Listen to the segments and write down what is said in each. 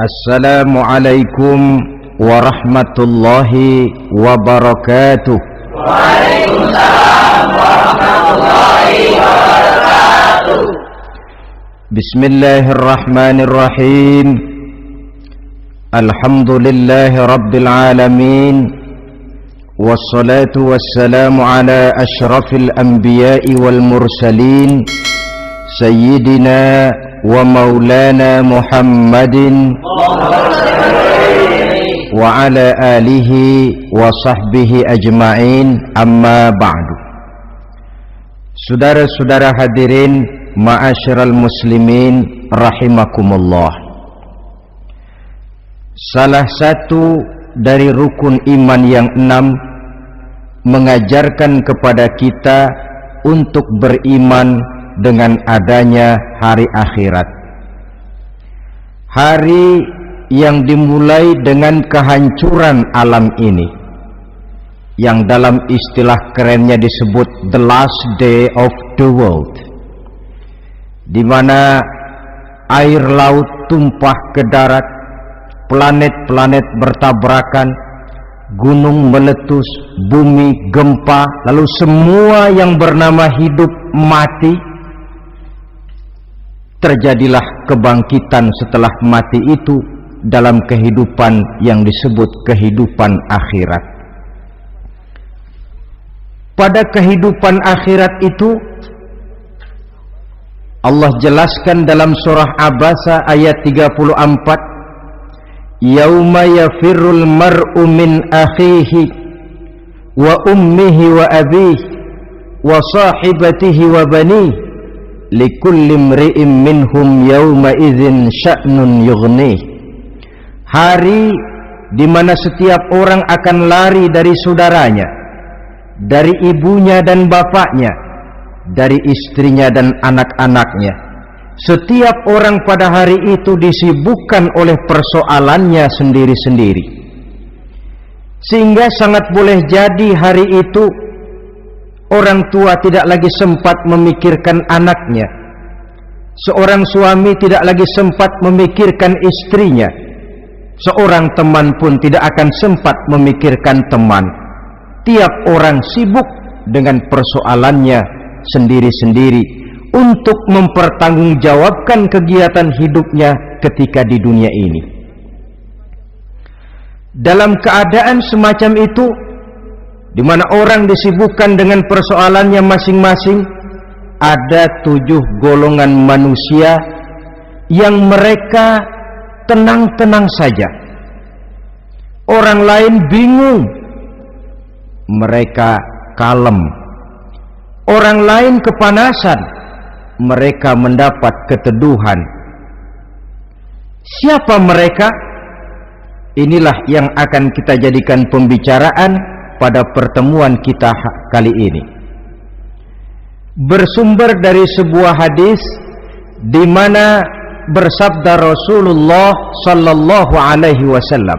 Assalamualaikum warahmatullahi wabarakatuh. Waalaikumsalam warahmatullahi wabarakatuh. Bismillahirrahmanirrahim. Alhamdulillahi rabbil alamin. Wassalatu wassalamu ala ashrafil anbiya'i wal mursalin, Sayyidina wa maulana Muhammadin wa ala alihi wa sahbihi ajma'in, amma ba'du. Saudara-saudara hadirin, ma'asyiral muslimin rahimakumullah. Salah satu dari rukun iman yang 6 mengajarkan kepada kita untuk beriman dengan adanya hari akhirat, hari yang dimulai dengan kehancuran alam ini, yang dalam istilah kerennya disebut the last day of the world, di mana air laut tumpah ke darat, planet-planet bertabrakan, gunung meletus, bumi gempa, lalu semua yang bernama hidup mati. Terjadilah kebangkitan setelah mati itu dalam kehidupan yang disebut kehidupan akhirat. Pada kehidupan akhirat itu Allah jelaskan dalam surah Abasa ayat 34, Yauma yafirrul mar'u min akhihi wa ummihi wa abihi wa sahibatihi wa banihi likulli imri'in minhum yawma idzin sya'nun yughnih. Hari di mana setiap orang akan lari dari saudaranya, dari ibunya dan bapaknya, dari istrinya dan anak-anaknya. Setiap orang pada hari itu disibukkan oleh persoalannya sendiri-sendiri, sehingga sangat boleh jadi hari itu orang tua tidak lagi sempat memikirkan anaknya, seorang suami tidak lagi sempat memikirkan istrinya, seorang teman pun tidak akan sempat memikirkan teman. Tiap orang sibuk dengan persoalannya sendiri-sendiri untuk mempertanggungjawabkan kegiatan hidupnya ketika di dunia ini. Dalam keadaan semacam itu, di mana orang disibukkan dengan persoalannya masing-masing, ada 7 golongan manusia yang mereka tenang-tenang saja. Orang lain bingung, mereka kalem. Orang lain kepanasan, mereka mendapat keteduhan. Siapa mereka? Inilah yang akan kita jadikan pembicaraan pada pertemuan kita kali ini. Bersumber dari sebuah hadis di mana bersabda Rasulullah sallallahu alaihi wasallam,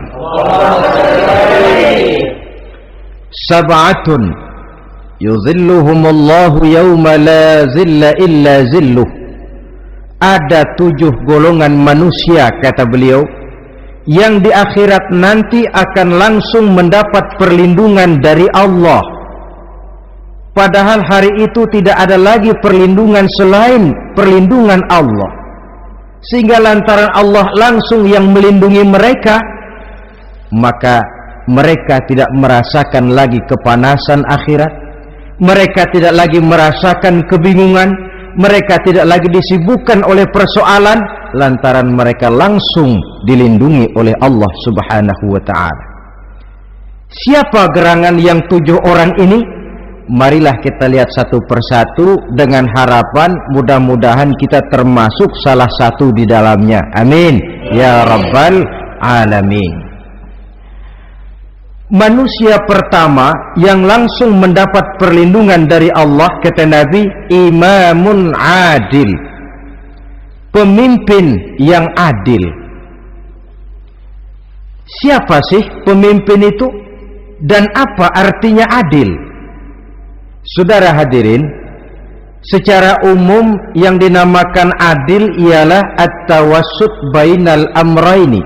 Sab'atun yuzilluhumullahu yawma la zilla illa zilluh. Ada 7 golongan manusia, kata beliau, yang di akhirat nanti akan langsung mendapat perlindungan dari Allah. Padahal hari itu tidak ada lagi perlindungan selain perlindungan Allah, sehingga lantaran Allah langsung yang melindungi mereka, maka mereka tidak merasakan lagi kepanasan akhirat, mereka tidak lagi merasakan kebingungan, mereka tidak lagi disibukkan oleh persoalan, lantaran mereka langsung dilindungi oleh Allah subhanahu wa ta'ala. Siapa gerangan yang 7 orang ini? Marilah kita lihat satu persatu dengan harapan mudah-mudahan kita termasuk salah satu di dalamnya. Amin ya rabbal alamin. Manusia pertama yang langsung mendapat perlindungan dari Allah, kata Nabi, imamun adil, pemimpin yang adil. Siapa sih pemimpin itu dan apa artinya adil? Saudara hadirin, secara umum yang dinamakan adil ialah at-tawassut bainal amraini,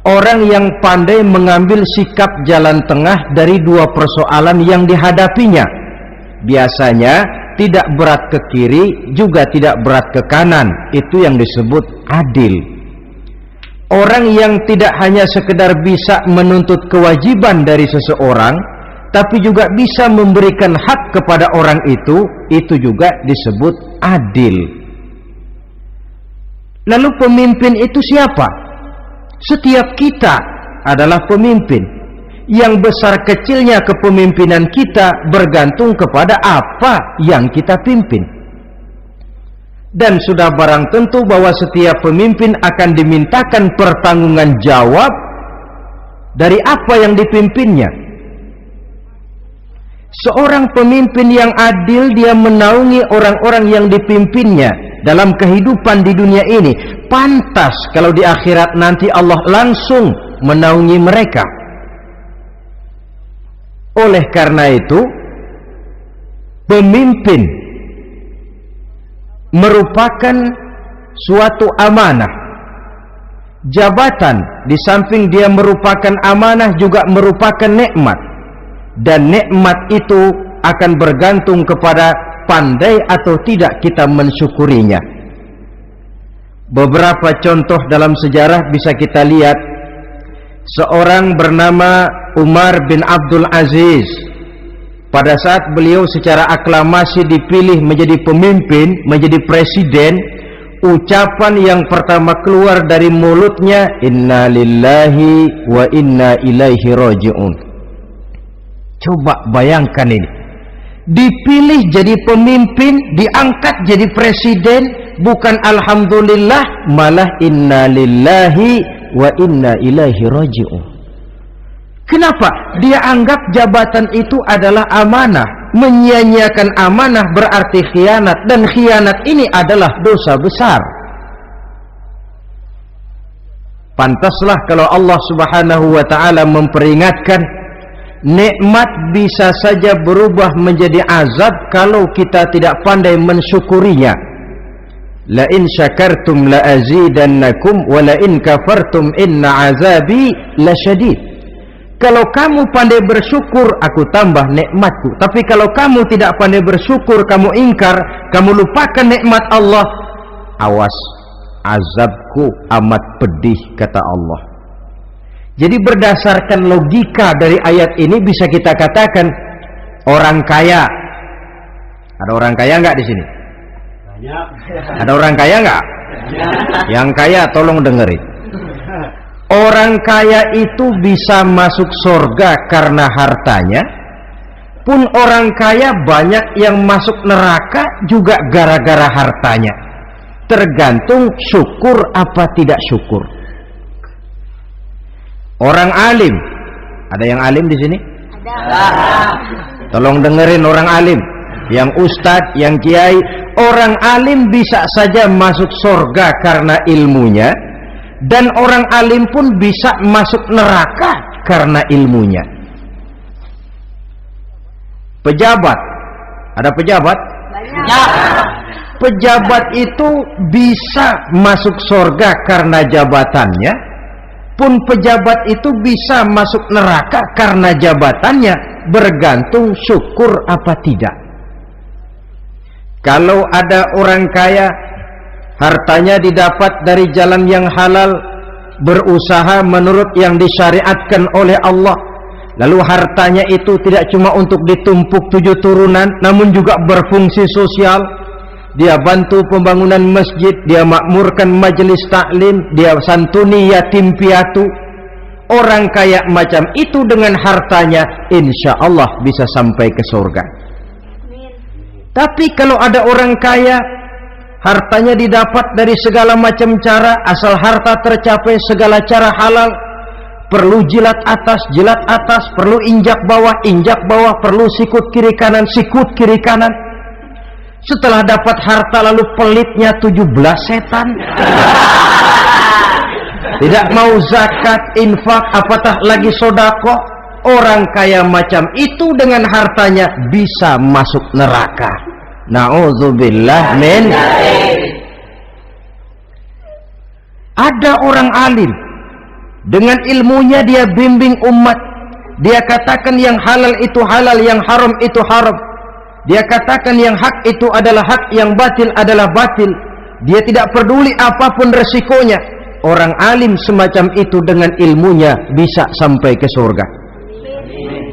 orang yang pandai mengambil sikap jalan tengah dari dua persoalan yang dihadapinya. Biasanya tidak berat ke kiri, juga tidak berat ke kanan. Itu yang disebut adil. Orang yang tidak hanya sekedar bisa menuntut kewajiban dari seseorang, tapi juga bisa memberikan hak kepada orang itu juga disebut adil. Lalu pemimpin itu siapa? Setiap kita adalah pemimpin. Yang besar kecilnya kepemimpinan kita bergantung kepada apa yang kita pimpin. Dan sudah barang tentu bahwa setiap pemimpin akan dimintakan pertanggunggan jawab dari apa yang dipimpinnya. Seorang pemimpin yang adil, dia menaungi orang-orang yang dipimpinnya dalam kehidupan di dunia ini. Pantas kalau di akhirat nanti Allah langsung menaungi mereka. Oleh karena itu, pemimpin merupakan suatu amanah. Jabatan di samping dia merupakan amanah juga merupakan nikmat. Dan nikmat itu akan bergantung kepada pandai atau tidak kita mensyukurinya. Beberapa contoh dalam sejarah bisa kita lihat. Seorang bernama Umar bin Abdul Aziz, pada saat beliau secara aklamasi dipilih menjadi pemimpin, menjadi presiden, ucapan yang pertama keluar dari mulutnya, inna lillahi wa inna ilaihi raji'un. Coba bayangkan ini, dipilih jadi pemimpin, diangkat jadi presiden, bukan alhamdulillah, malah inna lillahi wa inna ilaihi raji'un. Kenapa? Dia anggap jabatan itu adalah amanah. Menyia-nyiakan amanah berarti khianat, dan khianat ini adalah dosa besar. Pantaslah kalau Allah Subhanahu wa taala memperingatkan, nikmat bisa saja berubah menjadi azab kalau kita tidak pandai mensyukurinya. La in syakartum la azidannakum wa la in kafartum inna azabi lasyadid. Kalau kamu pandai bersyukur, aku tambah nikmatku. Tapi kalau kamu tidak pandai bersyukur, kamu ingkar, kamu lupakan nikmat Allah, awas, azabku amat pedih, kata Allah. Jadi berdasarkan logika dari ayat ini bisa kita katakan, orang kaya, ada orang kaya enggak di sini? Ada orang kaya enggak? Yang kaya tolong dengerin. Orang kaya itu bisa masuk surga karena hartanya, pun orang kaya banyak yang masuk neraka juga gara-gara hartanya. Tergantung syukur apa tidak syukur. Orang alim, ada yang alim di sini? Ada. Tolong dengerin orang alim, yang ustadz, yang kiai. Orang alim bisa saja masuk surga karena ilmunya, dan orang alim pun bisa masuk neraka karena ilmunya. Pejabat, ada pejabat? Banyak. Pejabat itu bisa masuk surga karena jabatannya, pun pejabat itu bisa masuk neraka karena jabatannya, bergantung syukur apa tidak. Kalau ada orang kaya, hartanya didapat dari jalan yang halal, berusaha menurut yang disyariatkan oleh Allah, lalu hartanya itu tidak cuma untuk ditumpuk 7 turunan, namun juga berfungsi sosial. Dia bantu pembangunan masjid, dia makmurkan majelis taklim, dia santuni yatim piatu. Orang kaya macam itu dengan hartanya, insya Allah bisa sampai ke surga. Tapi kalau ada orang kaya, hartanya didapat dari segala macam cara, asal harta tercapai segala cara halal, perlu jilat atas, perlu injak bawah, perlu sikut kiri kanan. Setelah dapat harta lalu pelitnya 17 setan. Tidak mau zakat, infak, apatah lagi sodako. Orang kaya macam itu dengan hartanya bisa masuk neraka. Na'udzubillah min. Ada orang alim, Dengan ilmunya dia bimbing umat. Dia katakan yang halal itu halal, yang haram itu haram. Dia katakan yang hak itu adalah hak, yang batil adalah batil. Dia tidak peduli apapun resikonya. Orang alim semacam itu dengan ilmunya bisa sampai ke surga.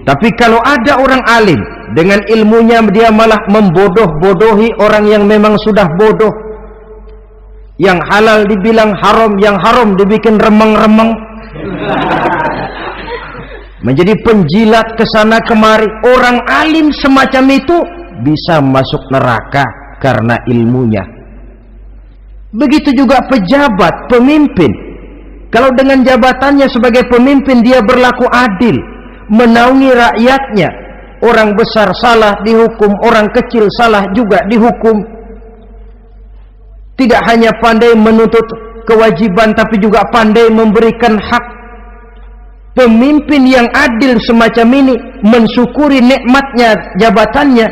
Tapi kalau ada orang alim dengan ilmunya dia malah membodoh-bodohi orang yang memang sudah bodoh. Yang halal dibilang haram, yang haram dibikin remeng-remeng. Menjadi penjilat ke sana kemari. Orang alim semacam itu bisa masuk neraka karena ilmunya. Begitu juga pejabat, pemimpin. Kalau dengan jabatannya sebagai pemimpin dia berlaku adil, menaungi rakyatnya. Orang besar salah dihukum, orang kecil salah juga dihukum. Tidak hanya pandai menuntut kewajiban tapi juga pandai memberikan hak. Pemimpin yang adil semacam ini mensyukuri nikmatnya jabatannya,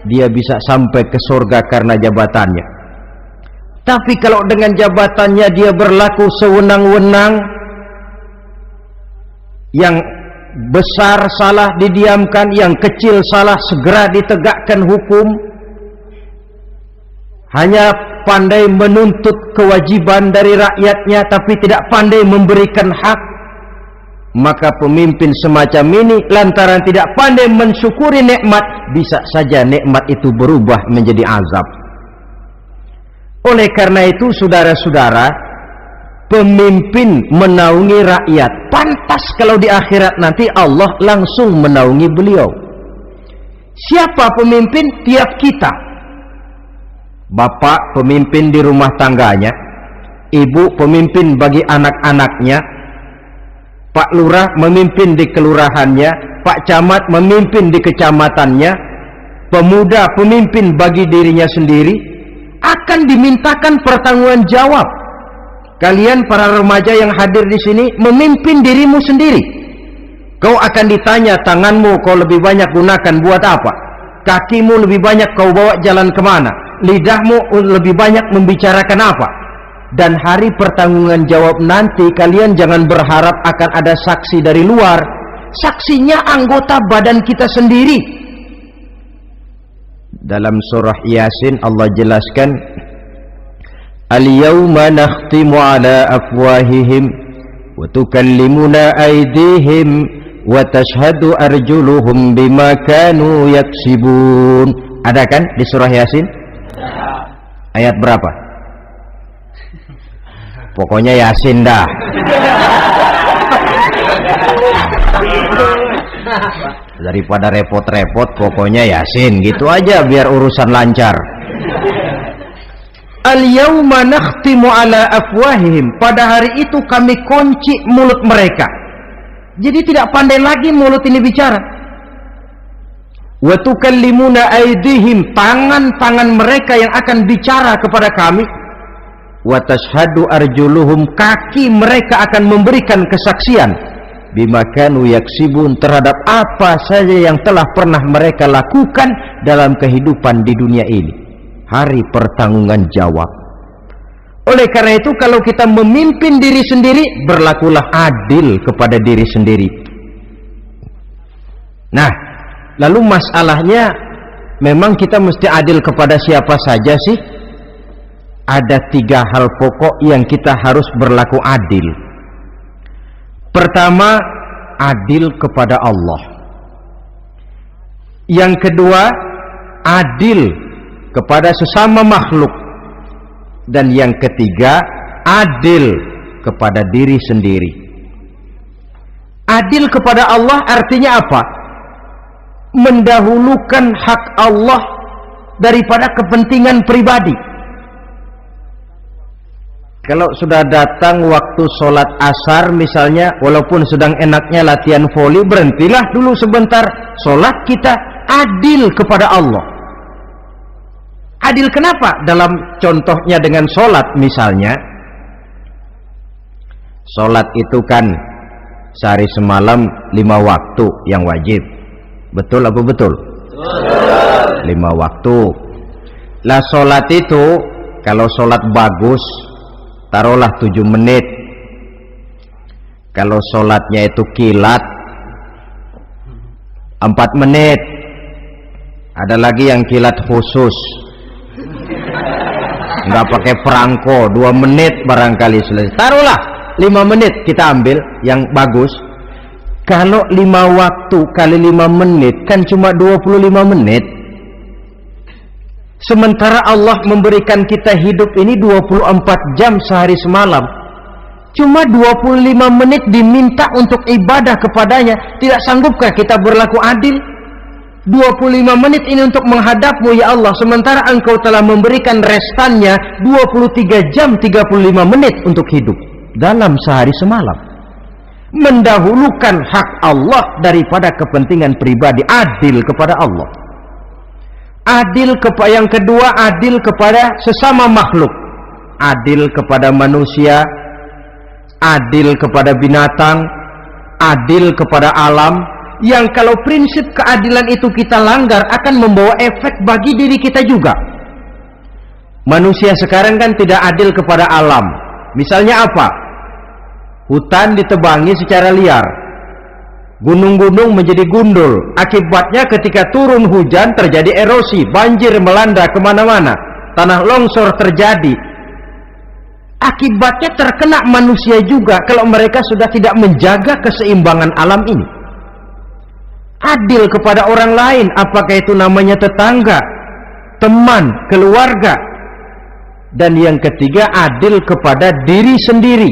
dia bisa sampai ke surga karena jabatannya. Tapi kalau dengan jabatannya dia berlaku sewenang-wenang, yang besar salah didiamkan, yang kecil salah segera ditegakkan hukum, hanya pandai menuntut kewajiban dari rakyatnya tapi tidak pandai memberikan hak, maka pemimpin semacam ini lantaran tidak pandai mensyukuri nikmat, bisa saja nikmat itu berubah menjadi azab. Oleh karena itu saudara-saudara, pemimpin menaungi rakyat, pantas kalau di akhirat nanti Allah langsung menaungi beliau. Siapa pemimpin? Tiap kita. Bapak pemimpin di rumah tangganya, ibu pemimpin bagi anak-anaknya, Pak Lurah memimpin di kelurahannya, Pak Camat memimpin di kecamatannya, pemuda pemimpin bagi dirinya sendiri, akan dimintakan pertanggungan jawab. Kalian para remaja yang hadir di sini memimpin dirimu sendiri. Kau akan ditanya, tanganmu kau lebih banyak gunakan buat apa? Kakimu lebih banyak kau bawa jalan kemana? Lidahmu lebih banyak membicarakan apa? Dan hari pertanggungan jawab nanti kalian jangan berharap akan ada saksi dari luar. Saksinya anggota badan kita sendiri. Dalam surah Yasin Allah jelaskan, Al-yawma nakhtimu ala afwahihim wa tukallimuna aydihim wa tashhadu arjuluhum bima kanu yaksibun. Ada kan di surah Yasin? Ayat berapa? Pokoknya Yasin dah. Daripada repot-repot, pokoknya Yasin gitu aja biar urusan lancar. Al-yawma nakhtimu ala afwahihim. Pada hari itu kami kunci mulut mereka. Jadi tidak pandai lagi mulut ini bicara. Wa tukallimuna aydihim, tangan-tangan mereka yang akan bicara kepada kami. Wa tashhadu arjuluhum, kaki mereka akan memberikan kesaksian bima kanu yaksibun, terhadap apa saja yang telah pernah mereka lakukan dalam kehidupan di dunia ini. Hari pertanggungan jawab. Oleh karena itu kalau kita memimpin diri sendiri, berlakulah adil kepada diri sendiri. Nah, lalu masalahnya memang kita mesti adil kepada siapa saja sih? Ada 3 hal pokok yang kita harus berlaku adil. Pertama, adil kepada Allah. Yang kedua, adil kepada sesama makhluk. Dan yang ketiga, adil kepada diri sendiri. Adil kepada Allah artinya apa? Mendahulukan hak Allah daripada kepentingan pribadi. Kalau sudah datang waktu sholat asar misalnya, walaupun sedang enaknya latihan voli, berhentilah dulu sebentar sholat kita. Adil kepada Allah. Adil kenapa? Dalam contohnya dengan sholat misalnya, sholat itu kan sehari semalam 5 waktu yang wajib. Betul apa betul? Betul. 5 waktu. Lah sholat itu kalau sholat bagus taruhlah 7 menit. Kalau sholatnya itu kilat 4 menit, ada lagi yang kilat khusus nggak pakai perangko 2 menit barangkali selesai. Taruhlah 5 menit kita ambil yang bagus. Kalau 5 waktu kali 5 menit kan cuma 25 menit. Sementara Allah memberikan kita hidup ini 24 jam sehari semalam. Cuma 25 menit diminta untuk ibadah kepadanya. Tidak sanggupkah kita berlaku adil? 25 menit ini untuk menghadapmu ya Allah, sementara engkau telah memberikan restannya 23 jam 35 menit untuk hidup dalam sehari semalam. Mendahulukan hak Allah daripada kepentingan pribadi. Adil kepada Allah. Adil kepada yang kedua, adil kepada sesama makhluk. Adil kepada manusia, adil kepada binatang, adil kepada alam. Yang kalau prinsip keadilan itu kita langgar akan membawa efek bagi diri kita juga. Manusia sekarang kan tidak adil kepada alam. Misalnya apa? Hutan ditebangi secara liar, gunung-gunung menjadi gundul. Akibatnya ketika turun hujan terjadi erosi, banjir melanda kemana-mana, tanah longsor terjadi. Akibatnya terkena manusia juga kalau mereka sudah tidak menjaga keseimbangan alam ini. Adil kepada orang lain, apakah itu namanya tetangga, teman, keluarga. Dan yang ketiga, adil kepada diri sendiri.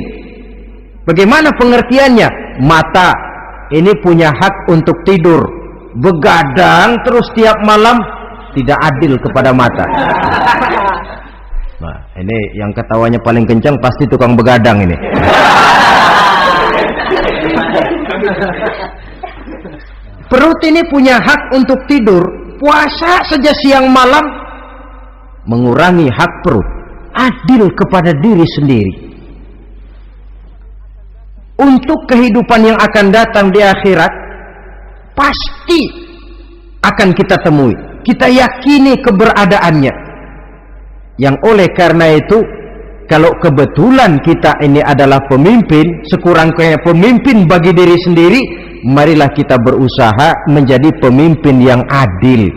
Bagaimana pengertiannya? Mata ini punya hak untuk tidur, begadang terus tiap malam, tidak adil kepada mata. Nah, ini yang ketawanya paling kencang pasti tukang begadang ini. Perut ini punya hak untuk tidur, puasa saja siang malam, mengurangi hak perut. Adil kepada diri sendiri. Untuk kehidupan yang akan datang di akhirat, pasti akan kita temui. Kita yakini keberadaannya. Yang oleh karena itu, kalau kebetulan kita ini adalah pemimpin, sekurang-kurangnya pemimpin bagi diri sendiri, marilah kita berusaha menjadi pemimpin yang adil.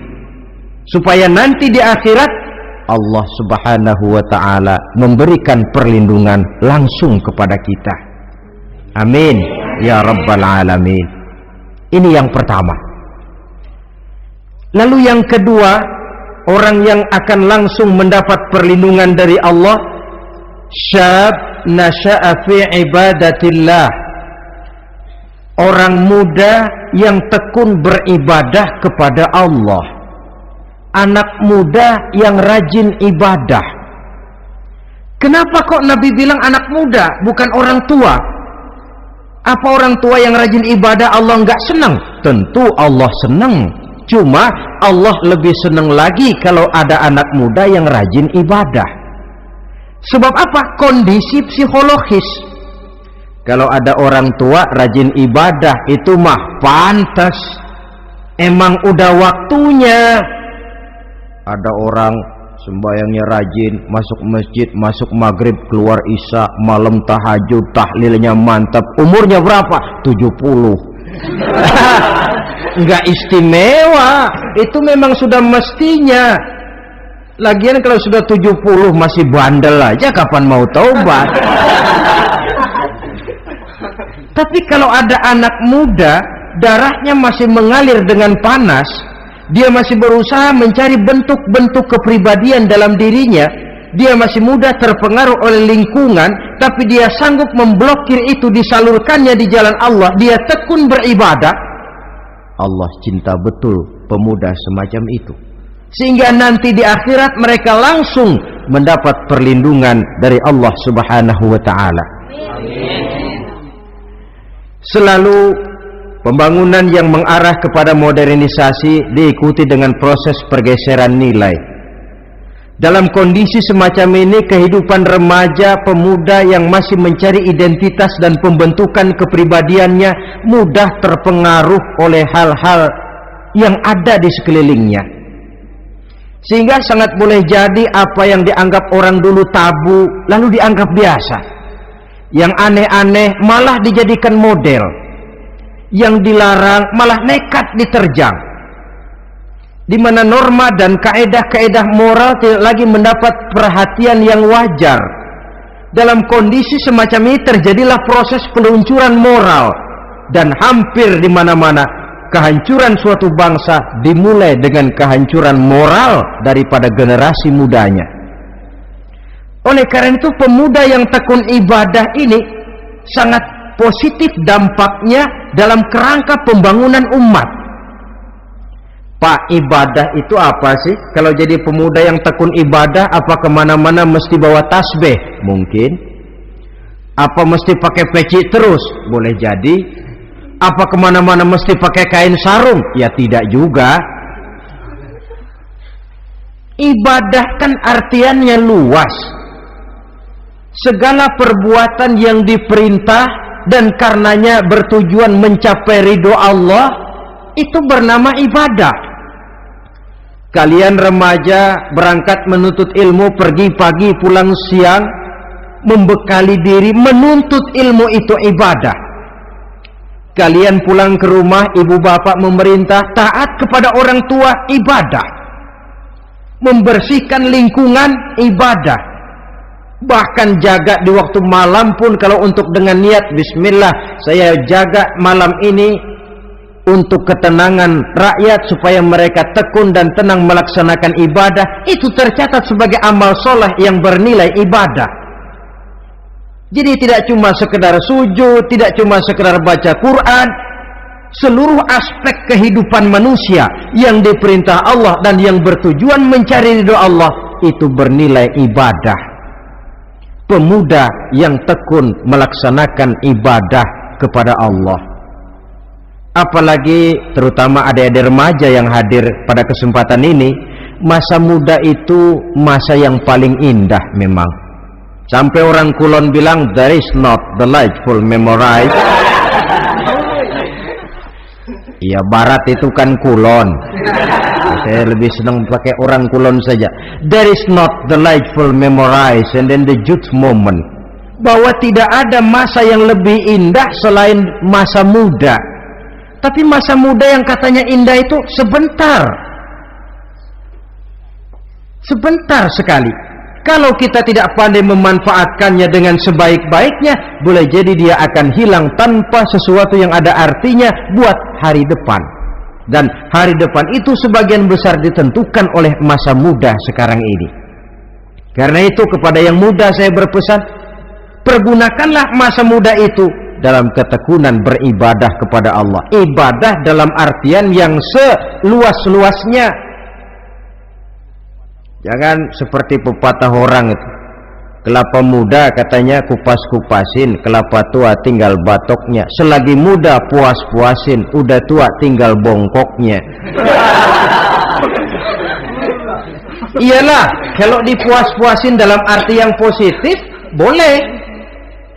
Supaya nanti di akhirat, Allah Subhanahu wa ta'ala memberikan perlindungan langsung kepada kita. Amin ya rabbal alamin. Ini yang pertama. Lalu yang kedua, orang yang akan langsung mendapat perlindungan dari Allah, syab nasha'a fi ibadatillah. Orang muda yang tekun beribadah kepada Allah. Anak muda yang rajin ibadah. Kenapa kok Nabi bilang anak muda, bukan orang tua? Apa orang tua yang rajin ibadah Allah enggak senang? Tentu Allah senang. Cuma Allah lebih senang lagi kalau ada anak muda yang rajin ibadah. Sebab apa? Kondisi psikologis. Kalau ada orang tua rajin ibadah, itu mah pantas. Emang udah waktunya. Ada orang sembayangnya rajin, masuk masjid, masuk maghrib, keluar isya, malam tahajud, tahlilnya mantap. Umurnya berapa? 70. Enggak istimewa. Itu memang sudah mestinya. Lagian kalau sudah 70 masih bandel aja, kapan mau taubat? Tapi kalau ada anak muda, darahnya masih mengalir dengan panas, dia masih berusaha mencari bentuk-bentuk kepribadian dalam dirinya, dia masih muda, terpengaruh oleh lingkungan, tapi dia sanggup memblokir itu, disalurkannya di jalan Allah, dia tekun beribadah. Allah cinta betul pemuda semacam itu, sehingga nanti di akhirat mereka langsung mendapat perlindungan dari Allah Subhanahu wa ta'ala. Selalu pembangunan yang mengarah kepada modernisasi diikuti dengan proses pergeseran nilai. Dalam kondisi semacam ini, kehidupan remaja pemuda yang masih mencari identitas dan pembentukan kepribadiannya mudah terpengaruh oleh hal-hal yang ada di sekelilingnya. Sehingga sangat boleh jadi apa yang dianggap orang dulu tabu lalu dianggap biasa. yang aneh-aneh malah dijadikan model, yang dilarang malah nekat diterjang, di mana norma dan kaedah-kaedah moral tidak lagi mendapat perhatian yang wajar. Dalam kondisi semacam ini terjadilah proses peluncuran moral, dan hampir di mana-mana kehancuran suatu bangsa dimulai dengan kehancuran moral daripada generasi mudanya. Oleh karena itu, pemuda yang tekun ibadah ini sangat positif dampaknya dalam kerangka pembangunan umat. Pak, ibadah itu apa sih? Kalau jadi pemuda yang tekun ibadah, apa kemana-mana mesti bawa tasbih? Mungkin. Apa mesti pakai peci terus? Boleh jadi. Apa kemana-mana mesti pakai kain sarung? Ya tidak juga. Ibadah kan artiannya luas. Segala perbuatan yang diperintah dan karenanya bertujuan mencapai ridho Allah, itu bernama ibadah. Kalian remaja berangkat menuntut ilmu, pergi pagi pulang siang, membekali diri menuntut ilmu, itu ibadah. Kalian pulang ke rumah, ibu bapak memerintah taat kepada orang tua, ibadah. Membersihkan lingkungan, ibadah. Bahkan jaga di waktu malam pun, kalau untuk dengan niat bismillah, saya jaga malam ini untuk ketenangan rakyat supaya mereka tekun dan tenang melaksanakan ibadah, itu tercatat sebagai amal soleh yang bernilai ibadah. Jadi tidak cuma sekedar sujud, tidak cuma sekedar baca Quran, seluruh aspek kehidupan manusia yang diperintah Allah dan yang bertujuan mencari ridho Allah, itu bernilai ibadah. Pemuda yang tekun melaksanakan ibadah kepada Allah, apalagi terutama adik-adik remaja yang hadir pada kesempatan ini, masa muda itu masa yang paling indah memang. Sampai orang Kulon bilang, there is not delightful memorize. Iya, barat itu kan Kulon. Saya lebih senang pakai orang Kulon saja. There is not delightful memorize and then the youth moment. Bahwa tidak ada masa yang lebih indah selain masa muda. Tapi masa muda yang katanya indah itu sebentar. Sebentar sekali. Kalau kita tidak pandai memanfaatkannya dengan sebaik-baiknya, boleh jadi dia akan hilang tanpa sesuatu yang ada artinya buat hari depan. Dan hari depan itu sebagian besar ditentukan oleh masa muda sekarang ini. Karena itu kepada yang muda saya berpesan, pergunakanlah masa muda itu dalam ketekunan beribadah kepada Allah. Ibadah dalam artian yang seluas-luasnya. Jangan seperti pepatah orang itu, kelapa muda katanya kupas-kupasin, kelapa tua tinggal batoknya. Selagi muda puas-puasin, udah tua tinggal bongkoknya. Iyalah, kalau dipuas-puasin dalam arti yang positif, boleh.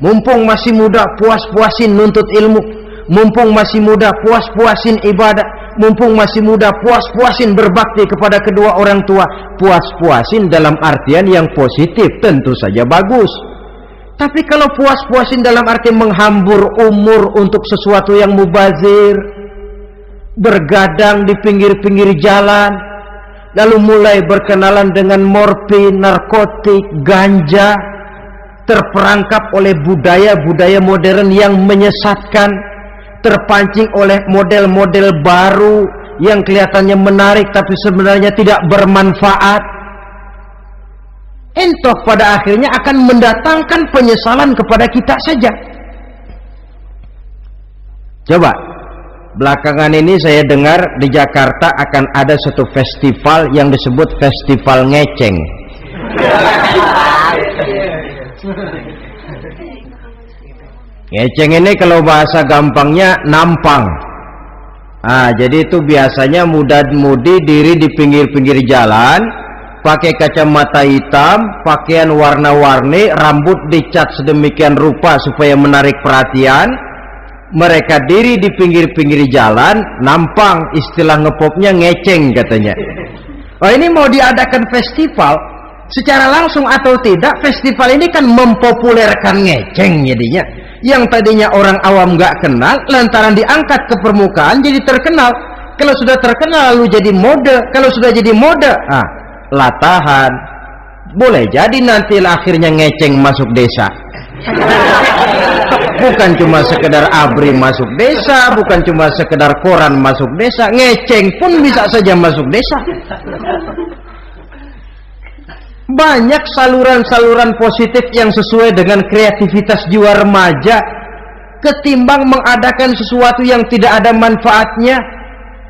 Mumpung masih muda, puas-puasin nuntut ilmu. Mumpung masih muda, puas-puasin ibadah. Mumpung masih muda, puas-puasin berbakti kepada kedua orang tua. Puas-puasin dalam artian yang positif, tentu saja bagus. Tapi kalau puas-puasin dalam arti menghambur umur untuk sesuatu yang mubazir, bergadang di pinggir-pinggir jalan, lalu mulai berkenalan dengan morfin, narkotik, ganja, terperangkap oleh budaya-budaya modern yang menyesatkan, terpancing oleh model-model baru yang kelihatannya menarik tapi sebenarnya tidak bermanfaat, entah pada akhirnya akan mendatangkan penyesalan kepada kita saja. Coba, belakangan ini saya dengar di Jakarta akan ada satu festival yang disebut Festival Ngeceng. Ngeceng ini kalau bahasa gampangnya nampang. Jadi itu biasanya muda-mudi diri di pinggir-pinggir jalan, pakai kacamata hitam, pakaian warna-warni, rambut dicat sedemikian rupa supaya menarik perhatian. Mereka diri di pinggir-pinggir jalan, nampang, istilah ngepopnya ngeceng katanya. Oh, ini mau diadakan festival. Secara langsung atau tidak, festival ini kan mempopulerkan ngeceng jadinya. Yang tadinya orang awam nggak kenal, lantaran diangkat ke permukaan jadi terkenal. Kalau sudah terkenal lalu jadi mode. Kalau sudah jadi mode, latahan. Boleh jadi nanti akhirnya ngeceng masuk desa. Bukan cuma sekedar ABRI masuk desa, bukan cuma sekedar koran masuk desa, ngeceng pun bisa saja masuk desa. Banyak saluran-saluran positif yang sesuai dengan kreativitas jiwa remaja, ketimbang mengadakan sesuatu yang tidak ada manfaatnya,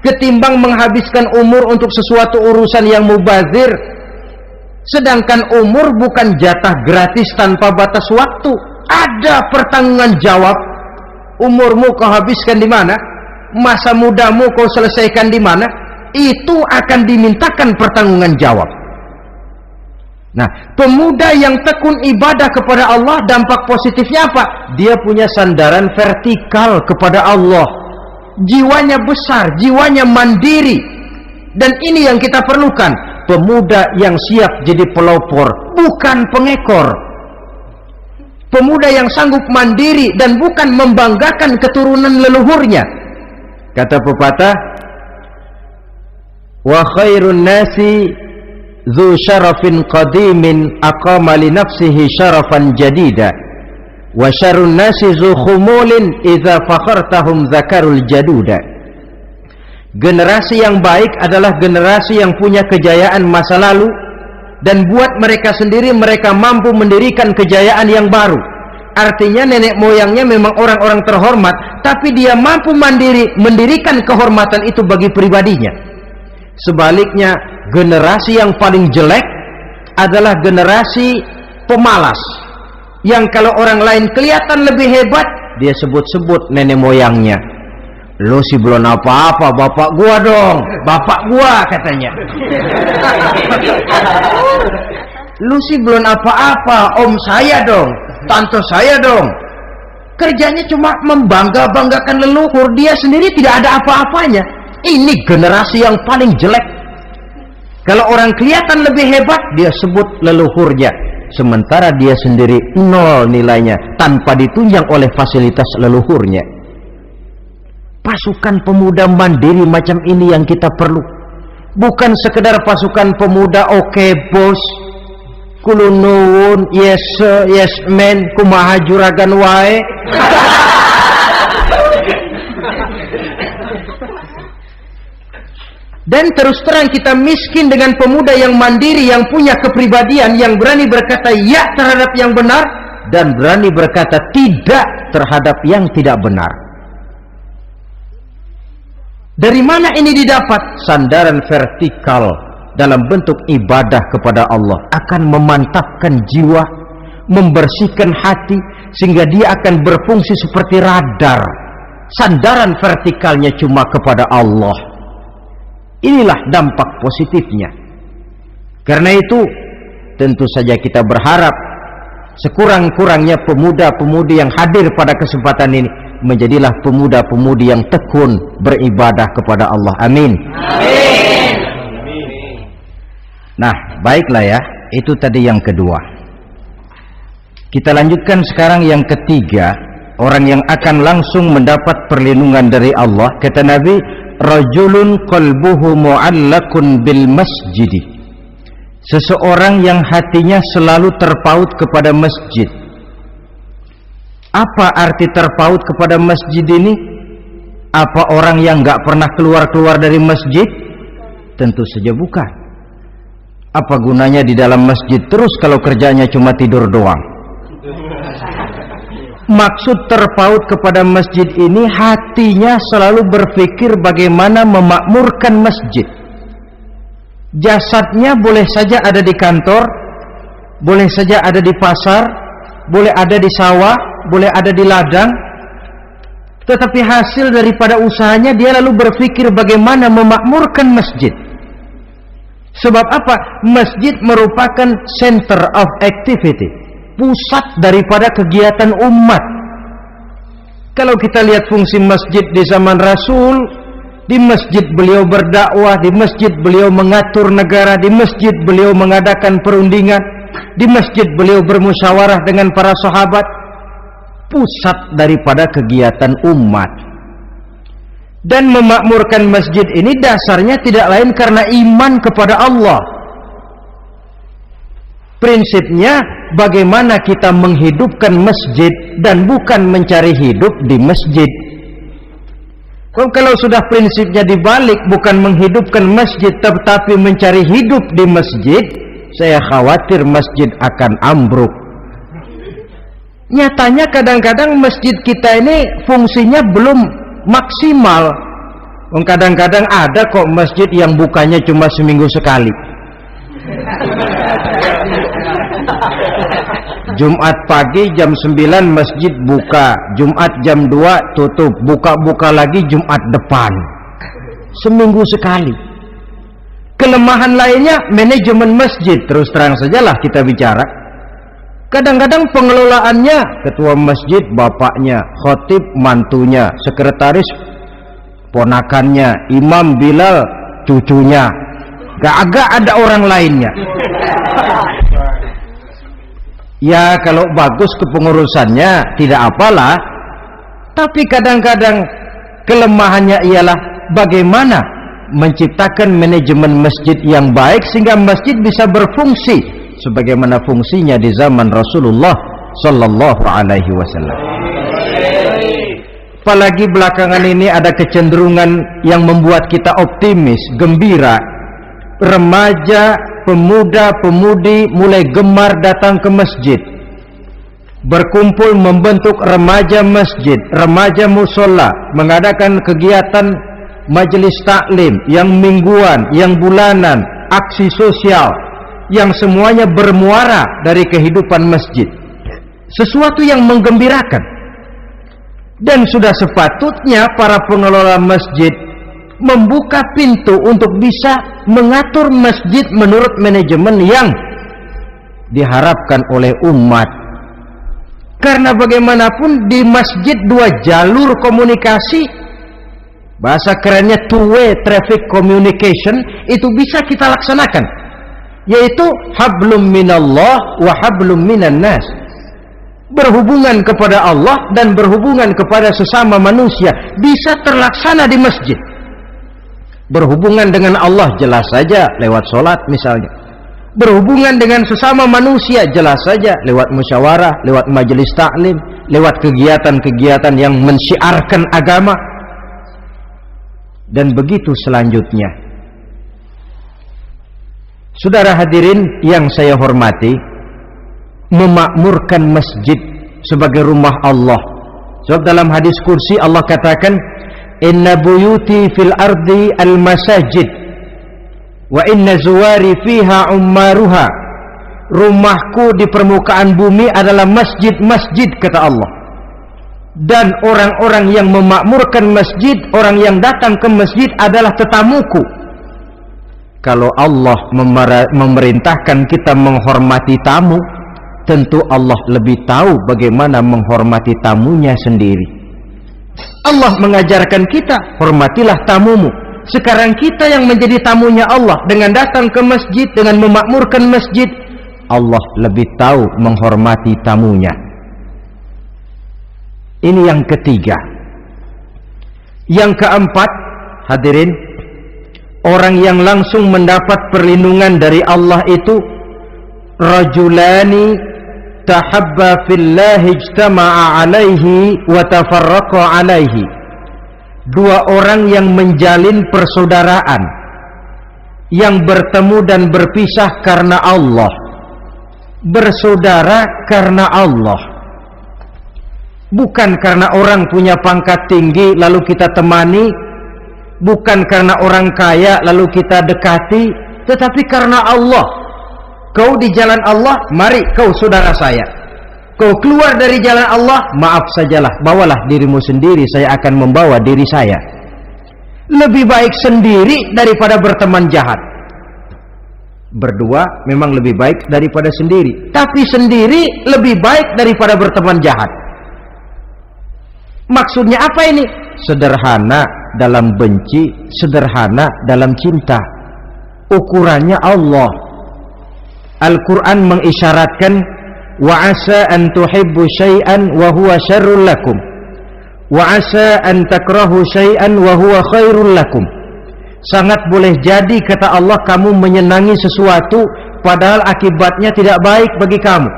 ketimbang menghabiskan umur untuk sesuatu urusan yang mubazir. Sedangkan umur bukan jatah gratis tanpa batas waktu. Ada pertanggungan jawab. Umurmu kau habiskan di mana? Masa mudamu kau selesaikan di mana? Itu akan dimintakan pertanggungan jawab. Nah, pemuda yang tekun ibadah kepada Allah, dampak positifnya apa? Dia punya sandaran vertikal kepada Allah. Jiwanya besar, jiwanya mandiri. Dan ini yang kita perlukan. Pemuda yang siap jadi pelopor, bukan pengekor. Pemuda yang sanggup mandiri dan bukan membanggakan keturunan leluhurnya. Kata pepatah, wa khairun nasi dzu syarafin qadimin aqama li nafsihi syarafan jadida wa syarrun nasi dzu khumulin idza fakhartahum dzakarul jaduda. Generasi yang baik adalah generasi yang punya kejayaan masa lalu, dan buat mereka sendiri mereka mampu mendirikan kejayaan yang baru. Artinya nenek moyangnya memang orang-orang terhormat, tapi dia mampu mandiri mendirikan kehormatan itu bagi pribadinya. Sebaliknya, generasi yang paling jelek adalah generasi pemalas, yang kalau orang lain kelihatan lebih hebat, dia sebut-sebut nenek moyangnya. Lu sih belum apa-apa, bapak gua dong, bapak gua katanya. Lu sih belum apa-apa, om saya dong, tante saya dong. Kerjanya cuma membangga-banggakan leluhur, dia sendiri tidak ada apa-apanya. Ini generasi yang paling jelek. Kalau orang kelihatan lebih hebat, dia sebut leluhurnya, sementara dia sendiri nol nilainya, tanpa ditunjang oleh fasilitas leluhurnya. Pasukan pemuda mandiri macam ini yang kita perlu. Bukan sekedar pasukan pemuda oke bos, kulunuwun, yes sir, yes man, kumaha juragan wae. Dan terus terang kita miskin dengan pemuda yang mandiri, yang punya kepribadian, yang berani berkata ya terhadap yang benar dan berani berkata tidak terhadap yang tidak benar. Dari mana ini didapat? Sandaran vertikal dalam bentuk ibadah kepada Allah akan memantapkan jiwa, membersihkan hati, sehingga dia akan berfungsi seperti radar. Sandaran vertikalnya cuma kepada Allah. Inilah dampak positifnya. Karena itu tentu saja kita berharap sekurang-kurangnya pemuda-pemudi yang hadir pada kesempatan ini menjadilah pemuda-pemudi yang tekun beribadah kepada Allah. Amin. Amin. Nah, baiklah ya, itu tadi yang kedua. Kita lanjutkan sekarang yang ketiga, orang yang akan langsung mendapat perlindungan dari Allah. Kata Nabi, rajulun qalbuhu mu'allakun bil masjidi. Seseorang yang hatinya selalu terpaut kepada masjid. Apa arti terpaut kepada masjid ini? Apa orang yang gak pernah keluar-keluar dari masjid? Tentu saja bukan. Apa gunanya di dalam masjid terus kalau kerjanya cuma tidur doang? Maksud terpaut kepada masjid ini, hatinya selalu berpikir bagaimana memakmurkan masjid. Jasadnya boleh saja ada di kantor, boleh saja ada di pasar, boleh ada di sawah, boleh ada di ladang, tetapi hasil daripada usahanya dia lalu berpikir bagaimana memakmurkan masjid. Sebab apa? Masjid merupakan center of activity, pusat daripada kegiatan umat. Kalau kita lihat fungsi masjid di zaman Rasul, Di masjid beliau berdakwah, di masjid beliau mengatur negara, di masjid beliau mengadakan perundingan, di masjid beliau bermusyawarah dengan para sahabat. Pusat daripada kegiatan umat. Dan memakmurkan masjid ini dasarnya tidak lain karena iman kepada Allah. Prinsipnya bagaimana kita menghidupkan masjid dan bukan mencari hidup di masjid. Kalau sudah prinsipnya dibalik, bukan menghidupkan masjid tetapi mencari hidup di masjid, saya khawatir masjid akan ambruk. Nyatanya kadang-kadang masjid kita ini fungsinya belum maksimal. Kadang-kadang ada kok masjid yang bukanya cuma seminggu sekali. Jumat pagi jam 9 masjid buka, Jumat jam 2 tutup, buka-buka lagi Jumat depan. Seminggu sekali. Kelemahan lainnya manajemen masjid, terus terang sajalah kita bicara. Kadang-kadang pengelolaannya ketua masjid bapaknya, khotib mantunya, sekretaris ponakannya, imam Bilal cucunya. Gak ada orang lainnya. Ya kalau bagus kepengurusannya tidak apalah. Tapi kadang-kadang kelemahannya ialah bagaimana menciptakan manajemen masjid yang baik sehingga masjid bisa berfungsi sebagaimana fungsinya di zaman Rasulullah sallallahu alaihi wasallam. Apalagi belakangan ini ada kecenderungan yang membuat kita optimis, gembira. Remaja, pemuda-pemudi mulai gemar datang ke masjid, berkumpul membentuk remaja masjid, remaja musola, mengadakan kegiatan majelis taklim yang mingguan, yang bulanan, aksi sosial yang semuanya bermuara dari kehidupan masjid. Sesuatu yang menggembirakan. Dan sudah sepatutnya para pengelola masjid membuka pintu untuk bisa mengatur masjid menurut manajemen yang diharapkan oleh umat. Karena bagaimanapun di masjid dua jalur komunikasi, bahasa kerennya two-way traffic communication, itu bisa kita laksanakan, yaitu hablum minallah wa hablum minan nas. Berhubungan kepada Allah dan berhubungan kepada sesama manusia bisa terlaksana di masjid. Berhubungan dengan Allah jelas saja lewat sholat misalnya. Berhubungan dengan sesama manusia jelas saja lewat musyawarah, lewat majelis taklim, lewat kegiatan-kegiatan yang mensyiarkan agama. Dan begitu selanjutnya. Saudara hadirin yang saya hormati, memakmurkan masjid sebagai rumah Allah. Sebab dalam hadis kursi Allah katakan, inna buyuti fil ardi al masajid wa inna zuwari fiha ummaruha. Rumahku di permukaan bumi adalah masjid-masjid, kata Allah. Dan orang-orang yang memakmurkan masjid, orang yang datang ke masjid adalah tetamuku. Kalau Allah memerintahkan kita menghormati tamu, tentu Allah lebih tahu bagaimana menghormati tamunya sendiri. Allah mengajarkan kita, hormatilah tamumu. Sekarang kita yang menjadi tamunya Allah dengan datang ke masjid, dengan memakmurkan masjid, Allah lebih tahu menghormati tamunya. Ini yang ketiga. Yang keempat, hadirin, orang yang langsung mendapat perlindungan dari Allah itu rajulani tahabba fillahi ijtama'a alaihi wa tafarraqa alaihi. Dua orang yang menjalin persaudaraan, yang bertemu dan berpisah karena Allah, bersaudara karena Allah, bukan karena orang punya pangkat tinggi lalu kita temani, bukan karena orang kaya lalu kita dekati, tetapi karena Allah. Kau di jalan Allah, mari kau saudara saya. Kau keluar dari jalan Allah, maaf sajalah, bawalah dirimu sendiri, saya akan membawa diri saya. Lebih baik sendiri daripada berteman jahat. Berdua memang lebih baik daripada sendiri, tapi sendiri lebih baik daripada berteman jahat. Maksudnya apa ini? Sederhana, dalam benci, sederhana dalam cinta. Ukurannya Allah. Al-Quran mengisyaratkan wa asa an tuhibbu syai'an wa huwa syarrul lakum wa asa an takrahu syai'an wa huwa khairul lakum. Sangat boleh jadi, kata Allah, kamu menyenangi sesuatu padahal akibatnya tidak baik bagi kamu,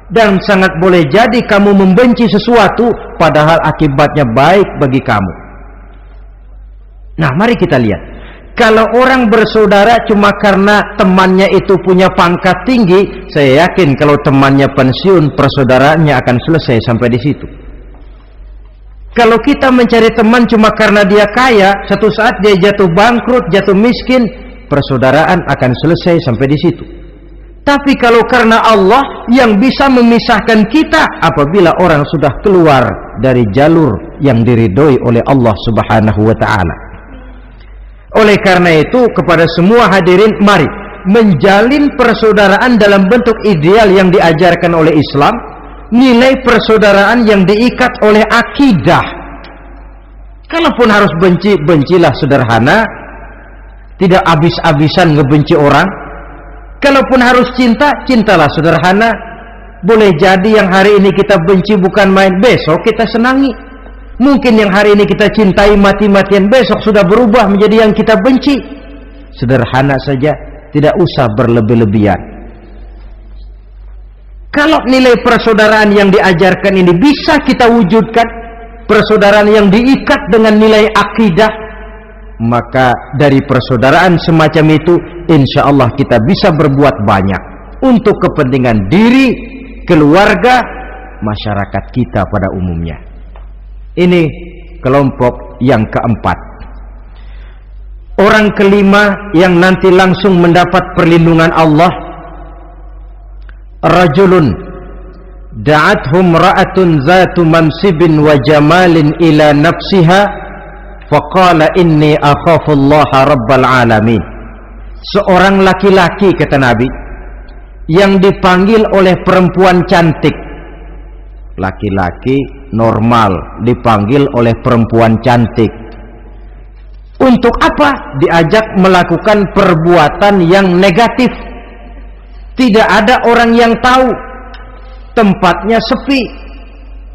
dan sangat boleh jadi kamu membenci sesuatu padahal akibatnya baik bagi kamu. Nah, mari kita lihat, kalau orang bersaudara cuma karena temannya itu punya pangkat tinggi, saya yakin kalau temannya pensiun, persaudaraannya akan selesai sampai di situ. Kalau kita mencari teman cuma karena dia kaya, satu saat dia jatuh bangkrut, jatuh miskin, persaudaraan akan selesai sampai di situ. Tapi kalau karena Allah yang bisa memisahkan kita apabila orang sudah keluar dari jalur yang diridhoi oleh Allah Subhanahu wa taala. Oleh karena itu, kepada semua hadirin, mari menjalin persaudaraan dalam bentuk ideal yang diajarkan oleh Islam, nilai persaudaraan yang diikat oleh akidah. Kalaupun harus benci, bencilah sederhana, tidak habis-habisan ngebenci orang. Kalaupun harus cinta, cintalah sederhana. Boleh jadi yang hari ini kita benci bukan main, besok kita senangi. Mungkin yang hari ini kita cintai mati-matian, besok sudah berubah menjadi yang kita benci. Sederhana saja, tidak usah berlebih-lebihan. Kalau nilai persaudaraan yang diajarkan ini bisa kita wujudkan, persaudaraan yang diikat dengan nilai akidah, maka dari persaudaraan semacam itu insya Allah kita bisa berbuat banyak untuk kepentingan diri, keluarga, masyarakat kita pada umumnya. Ini kelompok yang keempat. Orang kelima yang nanti langsung mendapat perlindungan Allah, rajulun da'athum ra'atun zatu mansibin wa jamalin ila nafsiha faqala inni akhafullaha rabbal alamin. Seorang laki-laki, kata Nabi, yang dipanggil oleh perempuan cantik. Laki-laki normal dipanggil oleh perempuan cantik. Untuk apa? Diajak melakukan perbuatan yang negatif. Tidak ada orang yang tahu, tempatnya sepi.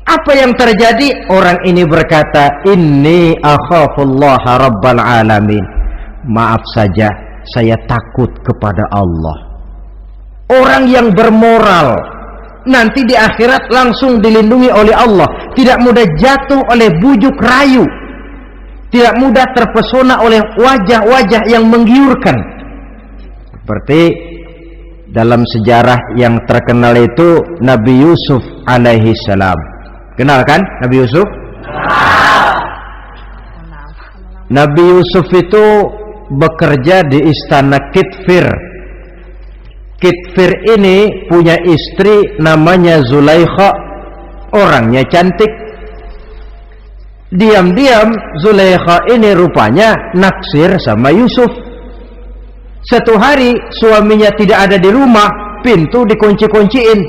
Apa yang terjadi? Orang ini berkata, inni akhafullaha rabbal alamin. Maaf saja, saya takut kepada Allah. Orang yang bermoral nanti di akhirat langsung dilindungi oleh Allah, tidak mudah jatuh oleh bujuk rayu, tidak mudah terpesona oleh wajah-wajah yang menggiurkan. Seperti dalam sejarah yang terkenal itu Nabi Yusuf alaihi salam. Kenal kan Nabi Yusuf? Nabi Yusuf itu bekerja di istana Kitfir. Kitfir ini punya istri namanya Zulaikha, orangnya cantik. Diam-diam Zulaikha ini rupanya naksir sama Yusuf. Satu hari suaminya tidak ada di rumah, pintu dikunci-kunciin.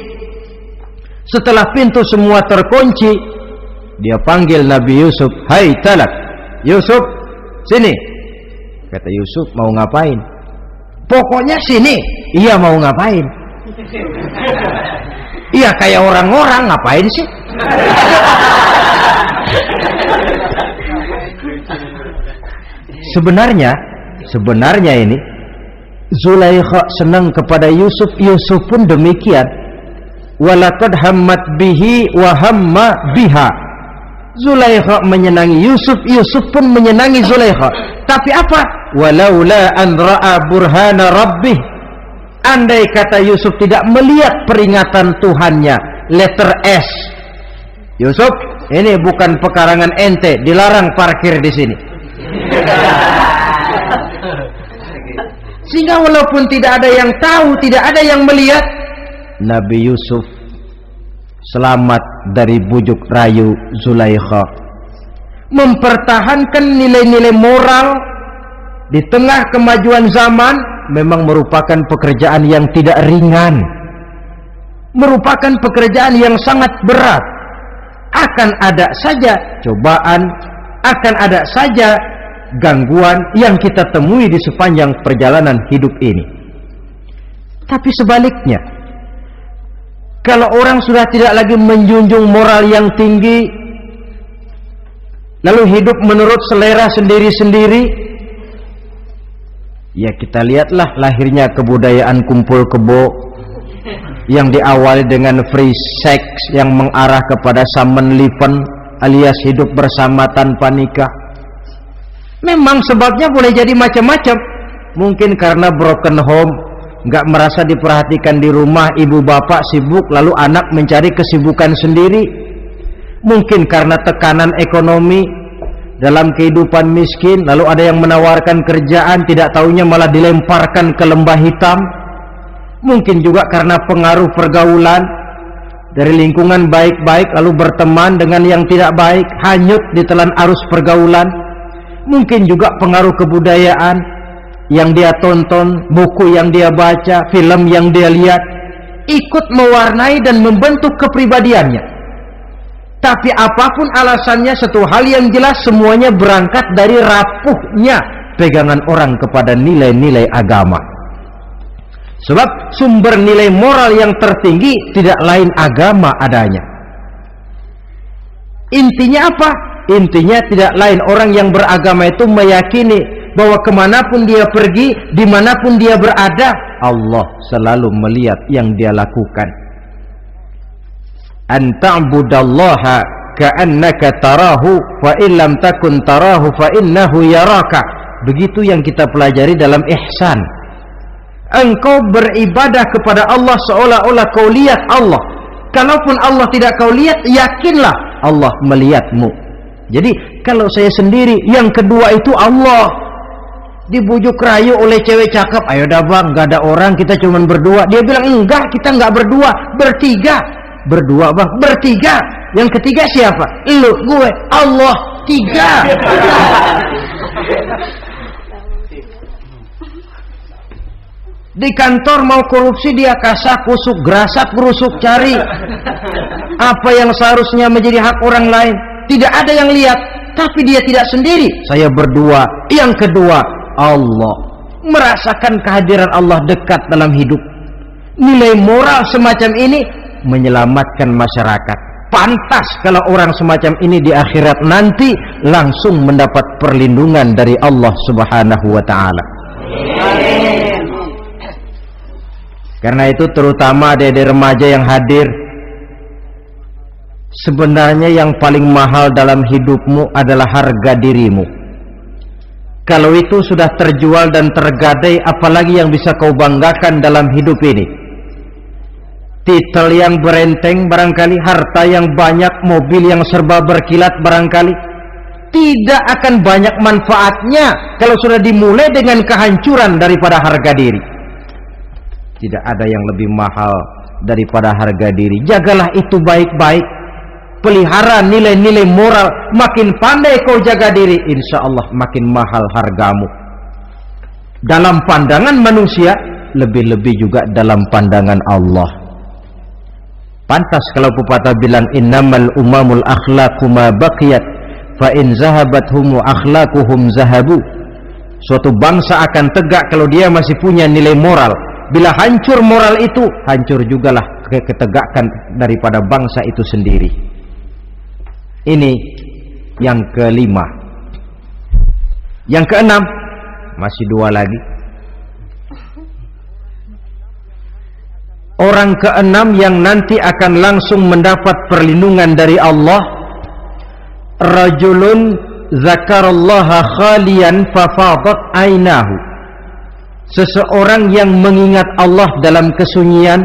Setelah pintu semua terkunci, dia panggil Nabi Yusuf, "Hai Talak, Yusuf, sini." Kata Yusuf, "Mau ngapain?" "Pokoknya sini." "Iya, mau ngapain?" "Iya, kayak orang-orang, ngapain sih?" Sebenarnya ini Zulaikha senang kepada Yusuf, Yusuf pun demikian. Walaqad hammat bihi wa hamma biha. Zulaikha menyenangi Yusuf, Yusuf pun menyenangi Zulaikha. Tapi apa? Walaula an ra'a burhana rabbih. Andai kata Yusuf tidak melihat peringatan Tuhannya, letter S. Yusuf, ini bukan pekarangan ente, dilarang parkir di sini. Sehingga walaupun tidak ada yang tahu, tidak ada yang melihat, Nabi Yusuf selamat dari bujuk rayu Zulaikha, mempertahankan nilai-nilai moral di tengah kemajuan zaman. Memang merupakan pekerjaan yang tidak ringan, merupakan pekerjaan yang sangat berat. Akan ada saja cobaan, akan ada saja gangguan yang kita temui di sepanjang perjalanan hidup ini. Tapi sebaliknya, kalau orang sudah tidak lagi menjunjung moral yang tinggi, lalu hidup menurut selera sendiri-sendiri, ya kita lihatlah lahirnya kebudayaan kumpul kebo yang diawali dengan free sex yang mengarah kepada summon living alias hidup bersama tanpa nikah. Memang sebabnya boleh jadi macam-macam. Mungkin karena broken home, nggak merasa diperhatikan di rumah, ibu bapak sibuk, lalu anak mencari kesibukan sendiri. Mungkin karena tekanan ekonomi dalam kehidupan miskin, lalu ada yang menawarkan kerjaan, tidak taunya malah dilemparkan ke lembah hitam. Mungkin juga karena pengaruh pergaulan dari lingkungan baik-baik, lalu berteman dengan yang tidak baik, hanyut ditelan arus pergaulan. Mungkin juga pengaruh kebudayaan yang dia tonton, buku yang dia baca, film yang dia lihat, ikut mewarnai dan membentuk kepribadiannya. Tapi apapun alasannya, satu hal yang jelas, semuanya berangkat dari rapuhnya pegangan orang kepada nilai-nilai agama. Sebab sumber nilai moral yang tertinggi tidak lain agama adanya. Intinya apa? Intinya tidak lain, orang yang beragama itu meyakini bahwa kemanapun dia pergi, dimanapun dia berada, Allah selalu melihat yang dia lakukan. An ta'budallaha ka'annaka tarahu fa illam takun tarahu fa innahu yaraka. Begitu yang kita pelajari dalam ihsan. Engkau beribadah kepada Allah seolah-olah kau lihat Allah. Kalaupun Allah tidak kau lihat, yakinlah Allah melihatmu. Jadi kalau saya sendiri, yang kedua itu Allah. Dibujuk rayu oleh cewek cakep, ayo dah bang, nggak ada orang, kita cuman berdua. Dia bilang enggak, kita nggak berdua, bertiga. Berdua bang, bertiga. Yang ketiga siapa? Lu, gue, Allah, tiga. Di kantor mau korupsi, dia kasak kusuk, gerasak gerusuk, cari apa yang seharusnya menjadi hak orang lain. Tidak ada yang lihat, tapi dia tidak sendiri. Saya berdua. Yang kedua, Allah. Merasakan kehadiran Allah dekat dalam hidup. Nilai moral semacam ini menyelamatkan masyarakat. Pantas kalau orang semacam ini di akhirat nanti langsung mendapat perlindungan dari Allah Subhanahu wa ta'ala. Karena itu terutama adik-adik remaja yang hadir, sebenarnya yang paling mahal dalam hidupmu adalah harga dirimu. Kalau itu sudah terjual dan tergadai, apalagi yang bisa kau banggakan dalam hidup ini? Titel yang berenteng barangkali, harta yang banyak, mobil yang serba berkilat barangkali. Tidak akan banyak manfaatnya kalau sudah dimulai dengan kehancuran daripada harga diri. Tidak ada yang lebih mahal daripada harga diri. Jagalah itu baik-baik. Pelihara nilai-nilai moral. Makin pandai kau jaga diri, insya Allah makin mahal hargamu. Dalam pandangan manusia, lebih-lebih juga dalam pandangan Allah. Pantas kalau pepatah bilang, innamal umamul akhlaqu ma baqiyat fa in zahabathum akhlaquhum zahabu. Suatu bangsa akan tegak kalau dia masih punya nilai moral. Bila hancur moral itu, hancur jugalah ketegakan daripada bangsa itu sendiri. Ini yang kelima. Yang keenam, masih dua lagi. Orang keenam yang nanti akan langsung mendapat perlindungan dari Allah, rajulun zakarallaha khalian fafadat ainahu. Seseorang yang mengingat Allah dalam kesunyian,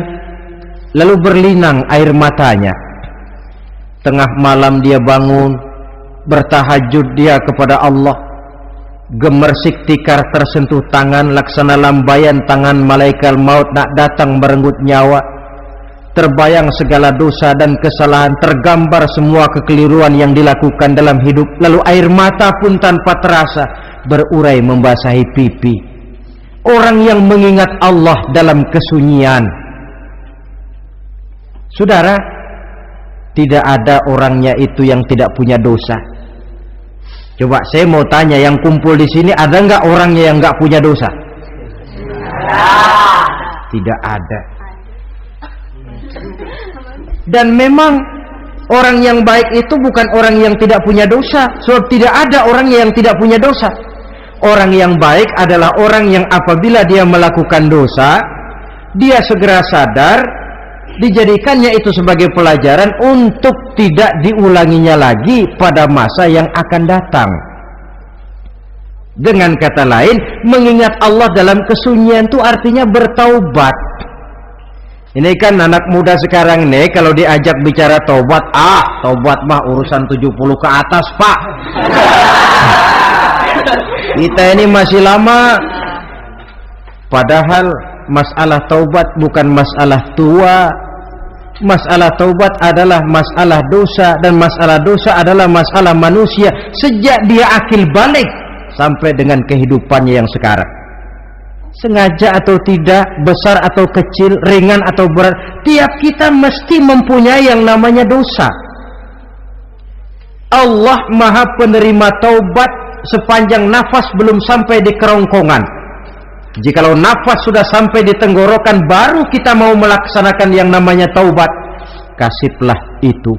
lalu berlinang air matanya. Tengah malam dia bangun, bertahajud dia kepada Allah. Gemersik tikar tersentuh tangan, laksana lambaian tangan malaikat maut nak datang merenggut nyawa. Terbayang segala dosa dan kesalahan, tergambar semua kekeliruan yang dilakukan dalam hidup. Lalu air mata pun tanpa terasa berurai membasahi pipi. Orang yang mengingat Allah dalam kesunyian. Saudara, tidak ada orangnya itu yang tidak punya dosa. Coba saya mau tanya, yang kumpul di sini ada nggak orangnya yang nggak punya dosa? Tidak ada. Dan memang orang yang baik itu bukan orang yang tidak punya dosa. Sebab tidak ada orang yang tidak punya dosa. Orang yang baik adalah orang yang apabila dia melakukan dosa, dia segera sadar, dijadikannya itu sebagai pelajaran untuk tidak diulanginya lagi pada masa yang akan datang. Dengan kata lain, mengingat Allah dalam kesunyian itu artinya bertaubat. Ini kan anak muda sekarang nih, kalau diajak bicara taubat, taubat mah urusan 70 ke atas, Pak. Kita ini masih lama. Padahal masalah taubat bukan masalah tua. Masalah taubat adalah masalah dosa, dan masalah dosa adalah masalah manusia sejak dia akil balik sampai dengan kehidupannya yang sekarang. Sengaja atau tidak, besar atau kecil, ringan atau berat, tiap kita mesti mempunyai yang namanya dosa. Allah Maha penerima taubat sepanjang nafas belum sampai di kerongkongan. Jikalau nafas sudah sampai di tenggorokan, baru kita mau melaksanakan yang namanya taubat. Kasihlah itu.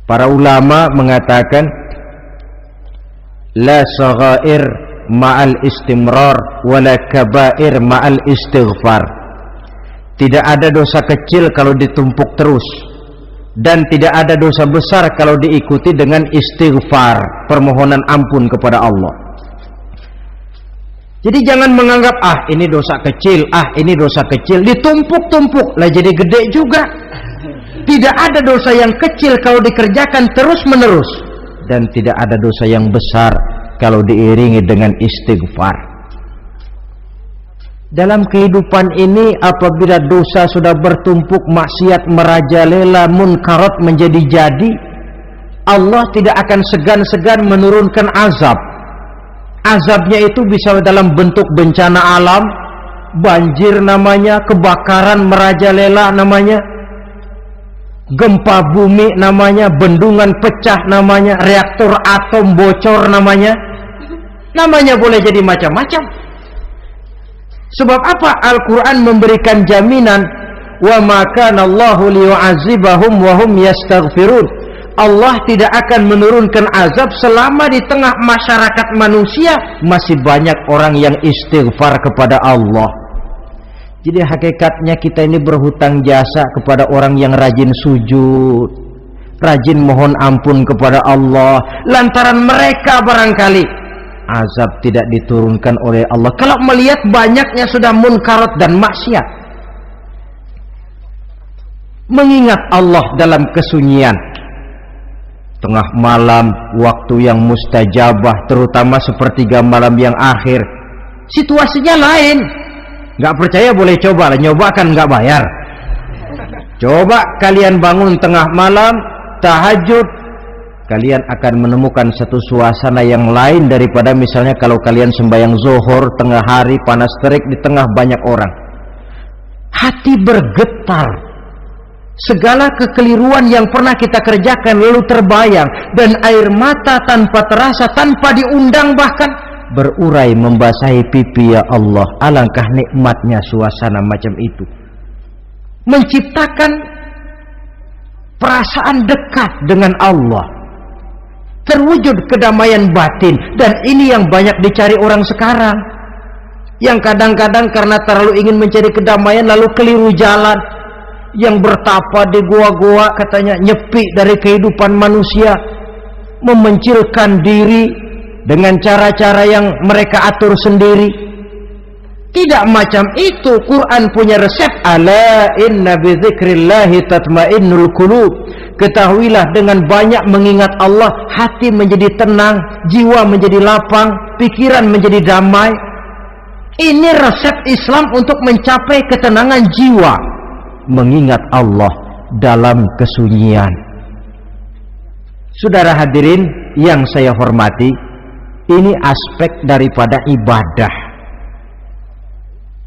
Para ulama mengatakan, la saghair ma'al istimrar wala kabair ma'al istighfar. Tidak ada dosa kecil kalau ditumpuk terus, dan tidak ada dosa besar kalau diikuti dengan istighfar, permohonan ampun kepada Allah. Jadi jangan menganggap ini dosa kecil, ini dosa kecil, ditumpuk-tumpuk lah jadi gede juga. Tidak ada dosa yang kecil kalau dikerjakan terus-menerus, dan tidak ada dosa yang besar kalau diiringi dengan istighfar. Dalam kehidupan ini, apabila dosa sudah bertumpuk, maksiat merajalela, munkarat menjadi-jadi, Allah tidak akan segan-segan menurunkan azab. Azabnya itu bisa dalam bentuk bencana alam, banjir namanya, kebakaran merajalela namanya, gempa bumi namanya, bendungan pecah namanya, reaktor atom bocor namanya. Namanya boleh jadi macam-macam. Sebab apa? Al-Quran memberikan jaminan, wa ma kana Allahu liyu'adzibahum wa hum yastaghfirun. Allah tidak akan menurunkan azab selama di tengah masyarakat manusia masih banyak orang yang istighfar kepada Allah. Jadi hakikatnya kita ini berhutang jasa kepada orang yang rajin sujud, rajin mohon ampun kepada Allah. Lantaran mereka barangkali azab tidak diturunkan oleh Allah kalau melihat banyaknya sudah munkarat dan maksiat. Mengingat Allah dalam kesunyian, tengah malam, waktu yang mustajabah, terutama sepertiga malam yang akhir, situasinya lain. Nggak percaya boleh coba lah, nyoba kan nggak bayar. Coba kalian bangun tengah malam, tahajud, kalian akan menemukan satu suasana yang lain daripada misalnya kalau kalian sembahyang zuhur tengah hari panas terik di tengah banyak orang. Hati bergetar, segala kekeliruan yang pernah kita kerjakan lalu terbayang, dan air mata tanpa terasa, tanpa diundang bahkan berurai membasahi pipi. Ya Allah, alangkah nikmatnya suasana macam itu, menciptakan perasaan dekat dengan Allah, terwujud kedamaian batin. Dan ini yang banyak dicari orang sekarang, yang kadang-kadang karena terlalu ingin mencari kedamaian lalu keliru jalan. Yang bertapa di goa-goa katanya nyepi dari kehidupan manusia, memencilkan diri dengan cara-cara yang mereka atur sendiri. Tidak macam itu. Quran punya resep. Ala inna bi dzikrillahi tatmainnul qulub. Ketahuilah, dengan banyak mengingat Allah, hati menjadi tenang, jiwa menjadi lapang, pikiran menjadi damai. Ini resep Islam untuk mencapai ketenangan jiwa. Mengingat Allah dalam kesunyian. Saudara hadirin yang saya hormati, ini aspek daripada ibadah.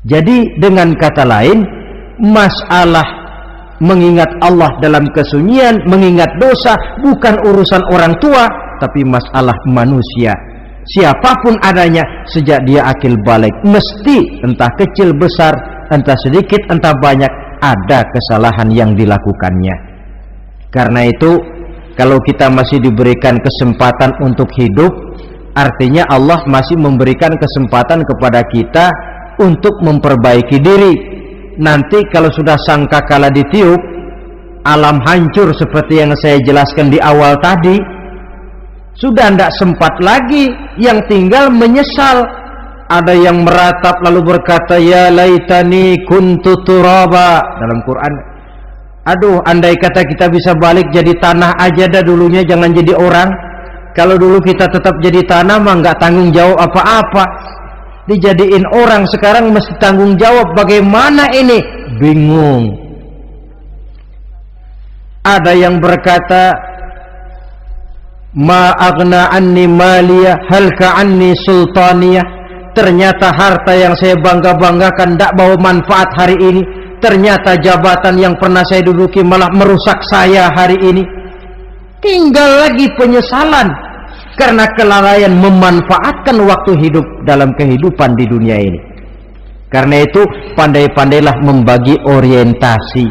Jadi dengan kata lain, masalah mengingat Allah dalam kesunyian, mengingat dosa bukan urusan orang tua, tapi masalah manusia. Siapapun adanya, sejak dia akil balik, mesti entah kecil besar, entah sedikit entah banyak, ada kesalahan yang dilakukannya. Karena itu, kalau kita masih diberikan kesempatan untuk hidup, artinya Allah masih memberikan kesempatan kepada kita untuk memperbaiki diri. Nanti kalau sudah sangkakala ditiup, alam hancur seperti yang saya jelaskan di awal tadi, sudah tidak sempat lagi, yang tinggal menyesal. Ada yang meratap lalu berkata, ya laitani kuntu turaba, dalam Quran. Aduh, andai kata kita bisa balik jadi tanah aja dah dulunya, jangan jadi orang. Kalau dulu kita tetap jadi tanah mah nggak tanggung jawab apa-apa. Dijadiin orang sekarang mesti tanggung jawab. Bagaimana ini? Bingung. Ada yang berkata, ma aghna anni maliyah halka anni sultaniyah. Ternyata harta yang saya bangga-banggakan tidak bawa manfaat hari ini. Ternyata jabatan yang pernah saya duduki malah merusak saya hari ini. Tinggal lagi penyesalan karena kelalaian memanfaatkan waktu hidup dalam kehidupan di dunia ini. Karena itu pandai-pandailah membagi orientasi.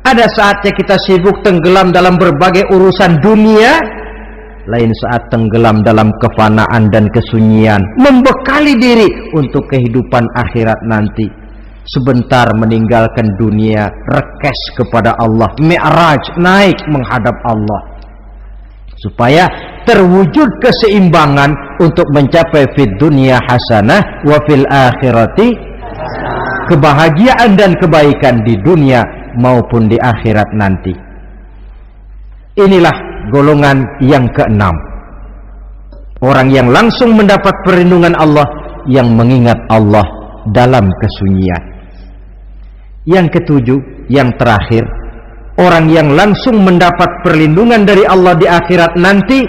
Ada saatnya kita sibuk tenggelam dalam berbagai urusan dunia, lain saat tenggelam dalam kefanaan dan kesunyian, membekali diri untuk kehidupan akhirat nanti. Sebentar meninggalkan dunia, rekes kepada Allah, mi'raj, naik menghadap Allah, supaya terwujud keseimbangan untuk mencapai fid dunya hasanah wa fil akhirati, kebahagiaan dan kebaikan di dunia maupun di akhirat nanti. Inilah golongan yang keenam, orang yang langsung mendapat perlindungan Allah, yang mengingat Allah dalam kesunyian. Yang ketujuh, yang terakhir, orang yang langsung mendapat perlindungan dari Allah di akhirat nanti,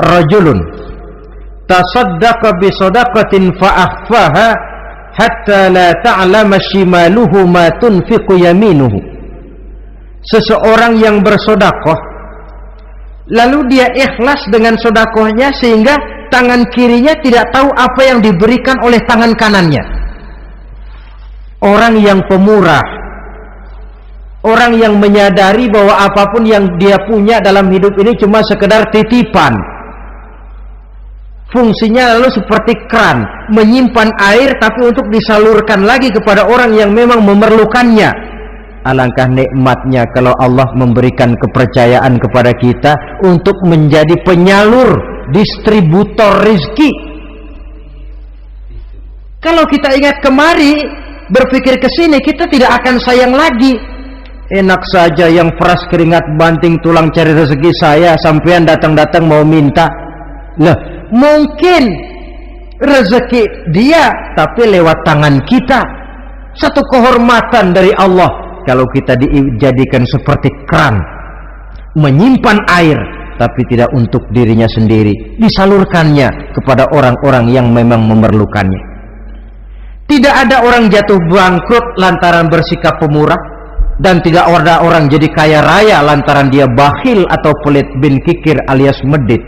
rajulun tasaddaqa bi sadaqatin fa akhfaha hatta la ta'lama shimaluhu ma tunfiqu yaminuhu. Seseorang yang bersedekah lalu dia ikhlas dengan sedekahnya sehingga tangan kirinya tidak tahu apa yang diberikan oleh tangan kanannya. Orang yang pemurah, orang yang menyadari bahwa apapun yang dia punya dalam hidup ini cuma sekedar titipan. Fungsinya lalu seperti keran, menyimpan air tapi untuk disalurkan lagi kepada orang yang memang memerlukannya. Alangkah nikmatnya kalau Allah memberikan kepercayaan kepada kita untuk menjadi penyalur, distributor rezeki. Kalau kita ingat kemari, berpikir ke sini, kita tidak akan sayang lagi. Enak saja yang peras keringat banting tulang cari rezeki saya, sampean datang-datang mau minta. Lah, mungkin rezeki dia tapi lewat tangan kita. Satu kehormatan dari Allah kalau kita dijadikan seperti keran, menyimpan air tapi tidak untuk dirinya sendiri, disalurkannya kepada orang-orang yang memang memerlukannya. Tidak ada orang jatuh bangkrut lantaran bersikap pemurah, dan tidak ada orang jadi kaya raya lantaran dia bakhil atau pelit bin kikir alias medit.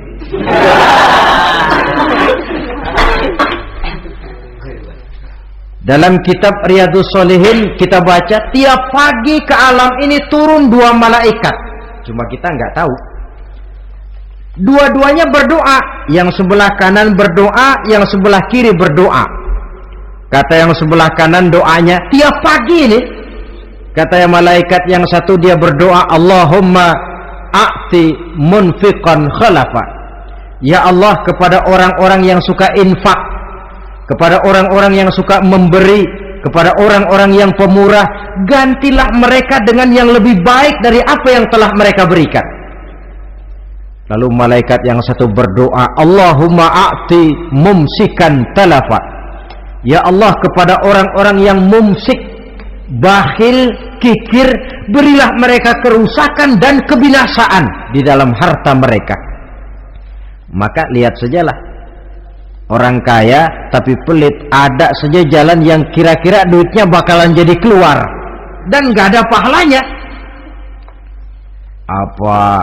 Dalam kitab Riyadhus Shalihin kita baca, tiap pagi ke alam ini turun dua malaikat. Cuma kita nggak tahu. Dua-duanya berdoa, yang sebelah kanan berdoa, yang sebelah kiri berdoa. Kata yang sebelah kanan doanya tiap pagi ini, kata yang malaikat yang satu dia berdoa, Allahumma a'ti munfiqan khalafa. Ya Allah, kepada orang-orang yang suka infak, kepada orang-orang yang suka memberi, kepada orang-orang yang pemurah, gantilah mereka dengan yang lebih baik dari apa yang telah mereka berikan. Lalu malaikat yang satu berdoa, Allahumma a'ti mumsikan talafa. Ya Allah, kepada orang-orang yang mumsik, bakhil, kikir, berilah mereka kerusakan dan kebinasaan di dalam harta mereka. Maka lihat sajalah, orang kaya tapi pelit, ada saja jalan yang kira-kira duitnya bakalan jadi keluar dan gak ada pahalanya. apa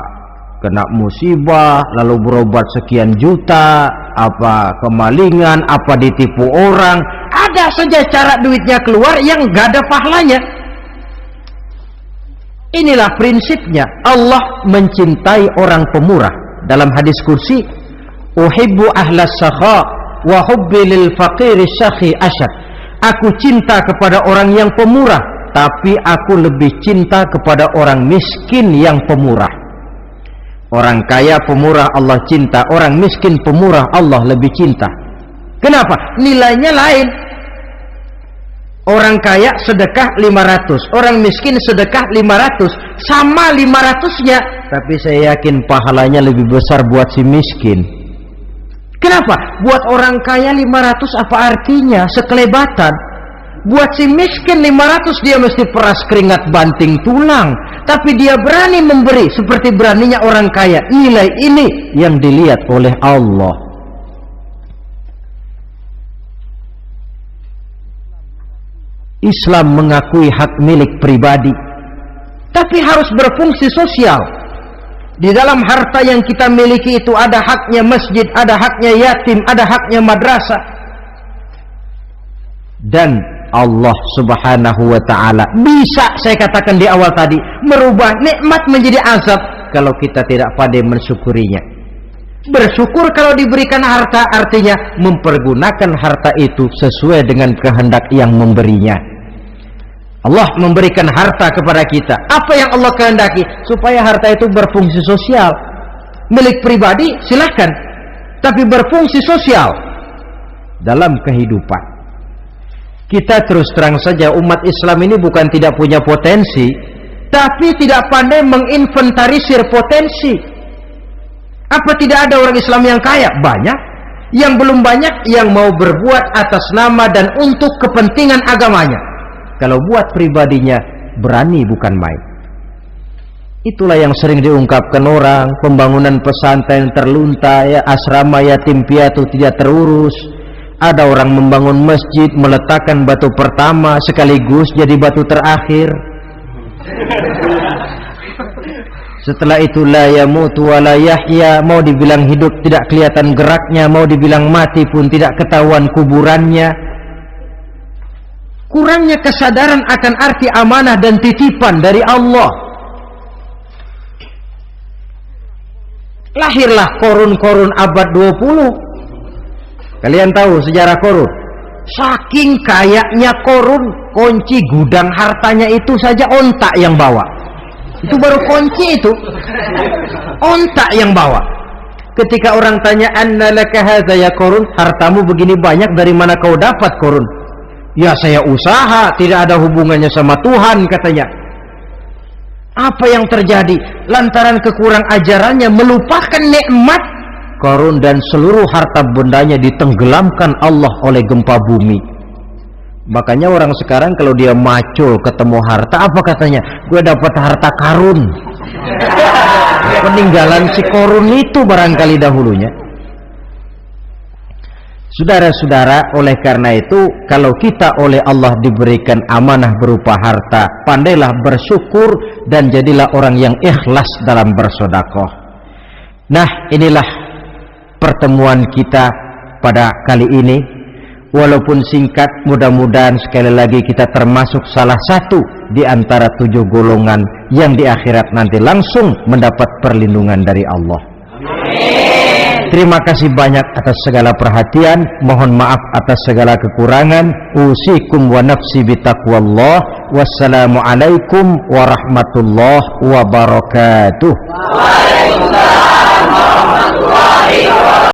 kena musibah lalu berobat sekian juta, apa kemalingan, apa ditipu orang, ada saja cara duitnya keluar yang gak ada pahalanya. Inilah prinsipnya. Allah mencintai orang pemurah. Dalam hadis kursi, uhibbu ahlas sakha wa hubbi lil faqiri syakhi asyad. Aku cinta kepada orang yang pemurah, tapi aku lebih cinta kepada orang miskin yang pemurah. Orang kaya pemurah Allah cinta, orang miskin pemurah Allah lebih cinta. Kenapa? Nilainya lain. Orang kaya sedekah 500, orang miskin sedekah 500, sama 500-nya, tapi saya yakin pahalanya lebih besar buat si miskin. Kenapa? Buat orang kaya 500 apa artinya? Sekelebatan. Buat si miskin 500 dia mesti peras keringat banting tulang, tapi dia berani memberi seperti beraninya orang kaya. Nilai ini yang dilihat oleh Allah. Islam mengakui hak milik pribadi, tapi harus berfungsi sosial. Di dalam harta yang kita miliki itu ada haknya masjid, ada haknya yatim, ada haknya madrasah. Dan Allah Subhanahu wa ta'ala bisa, saya katakan di awal tadi, merubah nikmat menjadi azab kalau kita tidak pandai mensyukurinya. Bersyukur kalau diberikan harta artinya mempergunakan harta itu sesuai dengan kehendak yang memberinya. Allah memberikan harta kepada kita. Apa yang Allah kehendaki? Supaya harta itu berfungsi sosial. Milik pribadi silahkan, tapi berfungsi sosial dalam kehidupan. Kita terus terang saja, umat Islam ini bukan tidak punya potensi, tapi tidak pandai menginventarisir potensi. Apa tidak ada orang Islam yang kaya? Banyak. Yang belum banyak yang mau berbuat atas nama dan untuk kepentingan agamanya. Kalau buat pribadinya berani bukan main. Itulah yang sering diungkapkan orang, pembangunan pesantren terlunta, ya, asrama yatim piatu tidak terurus. Ada orang membangun masjid, meletakkan batu pertama sekaligus jadi batu terakhir. Setelah itu la yamutu wa la yahya, mau dibilang hidup tidak kelihatan geraknya, mau dibilang mati pun tidak ketahuan kuburannya. Kurangnya kesadaran akan arti amanah dan titipan dari Allah. Lahirlah korun-korun abad 20. Kalian tahu sejarah korun? Saking kayanya korun, kunci gudang hartanya itu saja onta yang bawa. Itu baru kunci itu. Onta yang bawa. Ketika orang tanya, "Anna laka hadza ya korun?" Hartamu begini banyak, dari mana kau dapat korun? Ya saya usaha, tidak ada hubungannya sama Tuhan, katanya. Apa yang terjadi? Lantaran kekurang ajarannya melupakan nikmat, korun dan seluruh harta bendanya ditenggelamkan Allah oleh gempa bumi. Makanya orang sekarang kalau dia macul ketemu harta, apa katanya? Gue dapat harta karun. Peninggalan si korun itu barangkali dahulunya. Saudara-saudara, oleh karena itu, kalau kita oleh Allah diberikan amanah berupa harta, pandailah bersyukur dan jadilah orang yang ikhlas dalam bersedekah. Nah, inilah pertemuan kita pada kali ini. Walaupun singkat, mudah-mudahan sekali lagi kita termasuk salah satu di antara 7 golongan yang di akhirat nanti langsung mendapat perlindungan dari Allah. Amin. Terima kasih banyak atas segala perhatian. Mohon maaf atas segala kekurangan. Usikum wa nafsi bitaqwallah. Wassalamualaikum warahmatullahi wabarakatuh. Waalaikumsalam.